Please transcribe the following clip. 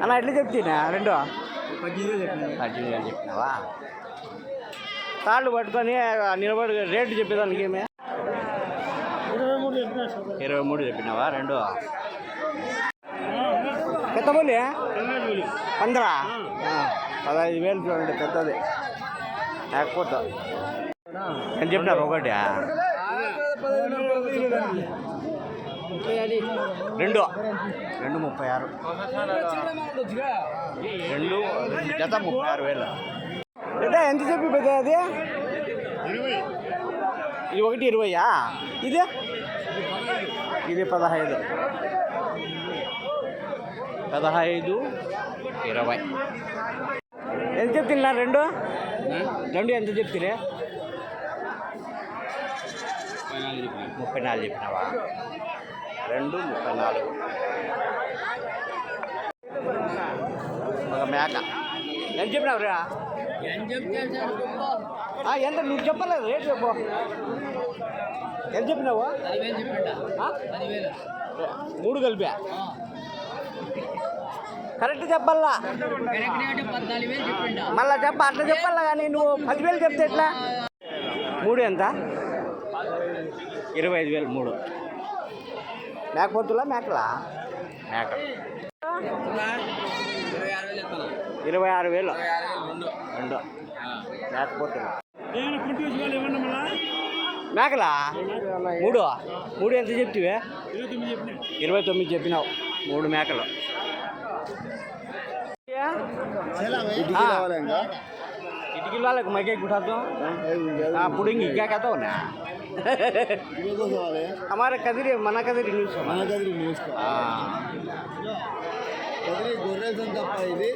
అలా ఎట్లా చెప్తున్నా రెండు 18,000 చెప్పినావా? తాళ్ళు పట్టుకొని నిలబడి రేటు చెప్పేదానికి ఏమే 23 చెప్పినావా? రెండు పెద్ద బోలి 15,000 చూడండి, పెద్దది. లేకపోతే ఎంత చెప్పినారు ఒకటి? రెండు 36. రెండు జత 36,000. అంటే ఎంత చెప్పి పెద్ద అది? ఇది ఒకటి 20. ఇది 15, 20. ఎంత చెప్తున్నా? రెండు ఎంత చెప్తున్నా? 34 చెప్పినావా? 34. ఒక మేక ఎంత చెప్పినావు రా? ఎంత నువ్వు చెప్పలేదు, రేటు చెప్పు. ఎంత చెప్పినావు? 3 కలిపా. కరెక్ట్ చెప్పాలా? మళ్ళా చెప్ప, అట్లా చెప్పాలా కానీ నువ్వు 10,000 చెప్తే ఎట్లా? 3 ఎంత? 25,000. 3 మేకపోతులా మేకలా? మేకలు 26,000. 2 మేకపోతులు. మేకలా 3 ఎంత చెప్తివే? 29 చెప్పినావు. 3 మేకలు. इटकी वाले को मैं क्या उठा दो? हाँ पुडिंग क्या कहता हूँ ना? हमारे कदरी मना कदरी न्यूज़ हाँ कदरी न्यूज़ का। हाँ कदरी गोरेसन तप्पा इदी